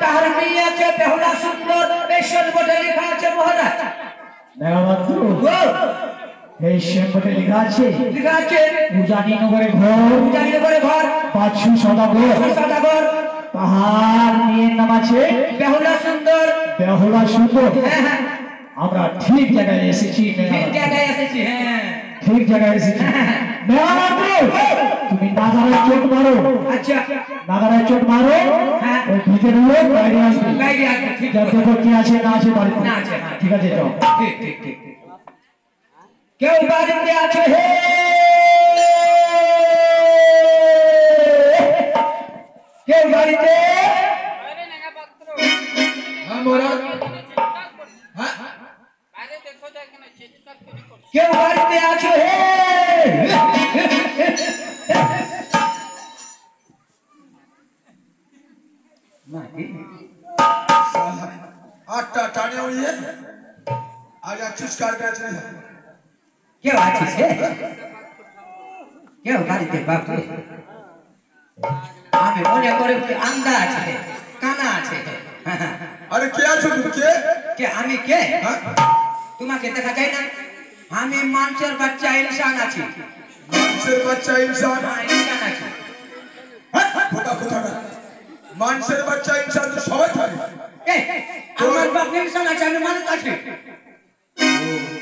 তার মেয়ে আছে বেহুলা সুন্দর এই সর্বদা লেখা আছে মহারাজ মেঘামাত্র এই শ্যামপটে লেখা আছে উজানিনগরে ঘর 500 সদাগর তাহার মেয়ের নাম আছে বেহুলা সুন্দর আমরা ঠিক জায়গায় এসেছি ঠিক জায়গায় এসেছি তুমি নাগারায় চোট মারো ওই ভিতরে লোক বাইরে আসবে দেখো কি আছে না আছে বাড়িতে ঠিক আছে যাও কেউ বাড়িতে আছে হে কেউ বাড়িতে কেউ বাড়িতে আছে হে आटा टाने हुई है आज अच्छी कार बैच रही है क्या बात है क्या गाड़ी ते बाप रे आमे मने करे आंदा আছে কানা আছে अरे क्या छो तुम के আমি কে তোমাকে দেখা যায় না আমি মানুষের বাচ্চা ইনসান আছি মানুষের বাচ্চা ইনসান আছি কথা কথা না মানুষের বাচ্চা ইনসান তো সবাই থাকে আমার বাপ ইনসান আছে আমি মানুষ আছি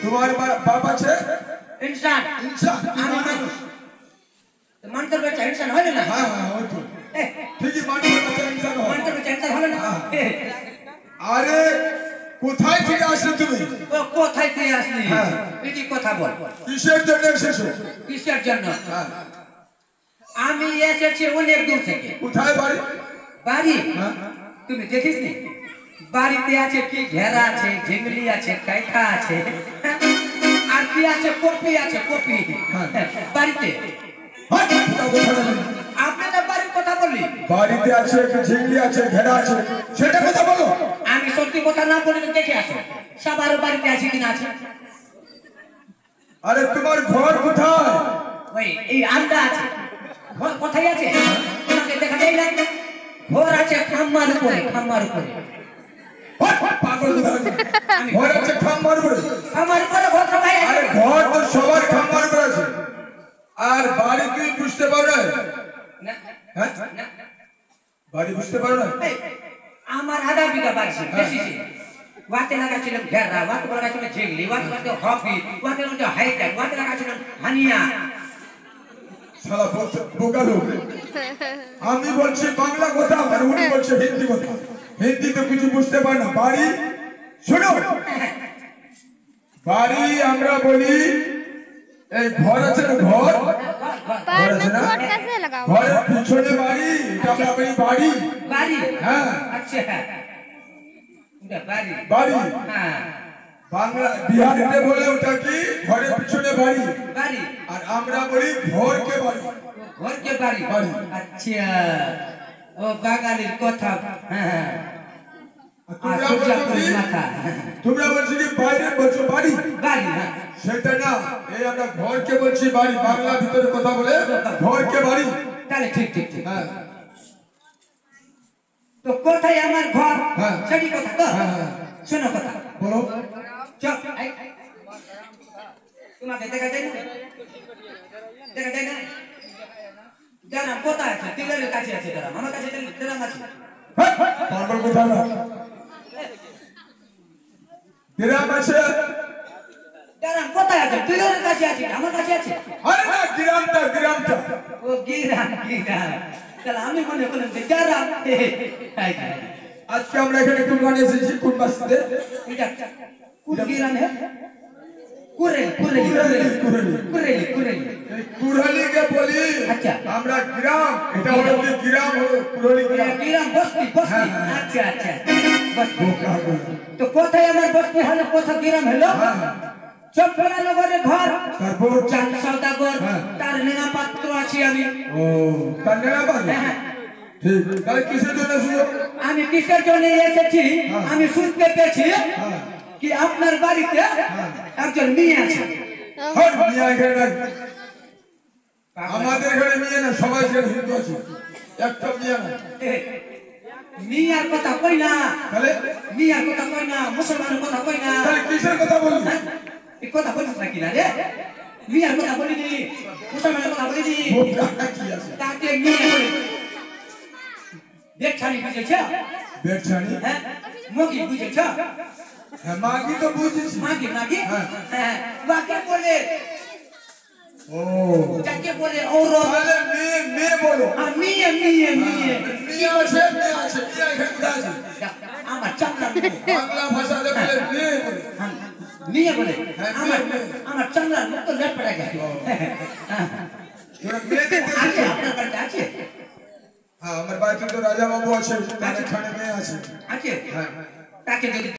তোমার বাপ আছে इंसान আমি মানুষ মানুষের বাচ্চা ইনসান হয় না হ্যাঁ হ্যাঁ ওই তো ঠিকই মানুষের বাচ্চা ইনসান হয় মানুষের বাচ্চা ইনসান হয় না আরে কোথায় থেকে আসলে তুমি ও কোথায় থেকে আসলি তুই কথা বল কিসের জন্য এসেছো কিসের জন্য আমি এসেছি অনেক দূর থেকে কোথায় বাড়ি তুমি দেখিসনি বাড়িতে আছে কি ঘেরা আছে ঝিংলি আছে কাইখা আছে আর কি আছে কপি বাড়িতে আপনাদের বাড়ির কথা বললি বাড়িতে আছে কি ঝিংলি আছে ঘেরা আছে সেটা কথা বলো আমি সত্যি কথা না বলে দেখে আসো সবার বাড়িতে আছে কিনা আছে আরে তোমার ঘর কোথায় ওই এই আন্ডা আছে ঘর কোথায় আছে তোমাকে দেখা যায় না ঘর আছে খাম্মার উপরে পাগল ঘর আছে খাম্মার উপরে ঘর সবাই আছে আরে ঘর তো সবার খাম্মার উপরে আছে আর বাড়ি কি বুঝতে পারো না হ্যাঁ বাড়ি বুঝতে পারো না আমার আধা বিঘা বাড়ি বেশি ওয়াতে লাগাছিল ঘেরা ওয়াতে লাগাছিল ঝিংলি ওয়াতে হপি ওয়াতে হাইটেক ওয়াতে লাগাছিল হানিয়া শালা বোকা লোক আমি বলছি বাংলা কথা আর উনি বলছে হিন্দি কথা হিন্দি তো কিছু বুঝতে পারে না বাড়ি শোনো বাড়ি আমরা বলি এই ঘর আছে না ঘর ঘরের পিছনে বাড়ি এটা আমরা বলি বাড়ি হ্যাঁ আচ্ছা বাড়ি হ্যাঁ বাংলা বিহারিতে বলে ওটা কি ঘরের পিছনে বাড়ি আর আমরা বলি ঘরকে বাড়ি আচ্ছা ও বাঙালির কথা হ্যাঁ তোমরা বলছি কি বাইরে বলছো বাড়ি সেটা না এই আমরা ঘরকে বলছি বাড়ি বাংলা ভিতরে কথা বলে ঘরকে বাড়ি তাহলে ঠিক হ্যাঁ তো কোথায় আমার ঘর সেটি কথা তো শোনো কথা বলো তোমাকে দেখা যায় না জানা কোথায় আছে টিলারের কাছে আছে গ্রাম আমার কাছে গ্রাম আছে পাগল কোথায় না গ্রাম আছে গ্রাম কোথায় আছে টিলারের কাছে আছে আমার কাছে আছে আরে না গ্রামটা ও গ্রাম তাহলে আমি মনে করলাম যে গ্রাম আজকে আমরা এখানে কোন গানে এসেছি কোন বাসিতে এটা কোন গ্রাম কুড়ালি কে বলি আচ্ছা আমরা গ্রাম এটা হলো কি গ্রাম হলো কুড়ালি গ্রাম বস্তি আচ্ছা বস্তি তো কোথায় আমার বস্তি হলো কোথা গ্রাম হলো চপড়া নগরের ঘর তারপর চাঁদ সওদাগর তার নেনা পাত্র আছি আমি ও তার নেনা পাত্র ঠিক তাহলে কিসের জন্য এসেছো আমি কিসের জন্য এসেছি আমি শুনতে পেয়েছি কি আপনার বাড়িতে একজন মেয়ে আছে মেয়ে এখানে আমাদের এখানে মেয়ে না সবাই এখানে হিন্দু আছে একটা মেয়ে না মিয়ার কথা কই না তাহলে মিয়ার কথা কই না মুসলমানের কথা কই না তাহলে কিসের কথা বললি এই কথা বলিস না কিনা রে মিয়ার কথা বলিনি মুসলমানের কথা বলিনি বোকা কি আছে তাকে মিয়া বলে দেখছানি বুঝেছ বেরছানি হ্যাঁ মগি বুঝেছ হ্যাঁ মাগি তো বুঝেছি মাগি মাগি হ্যাঁ। হ্যাঁ বাকে বলে ও যাকে বলে ঔরত তাহলে মেয়ে মেয়ে বলো আর মিয়ে মিয়ে মিয়ে মেয়ে আছে মেয়ে আছে মেয়ে এখানে আছে আমার চামড়া বাংলা ভাষাতে বলে মেয়ে বলে মিয়ে বলে হ্যাঁ, আমার মিয়ে। আমার চামড়া মুখ লেট পড়ে গেছে তোরা মেয়ে দেখতে আছে আপনার বাড়িতে আছে হ্যাঁ আমার বাড়িতে তো রাজা বাবু আছে তার এখানে মেয়ে আছে আছে হ্যাঁ তাকে যদি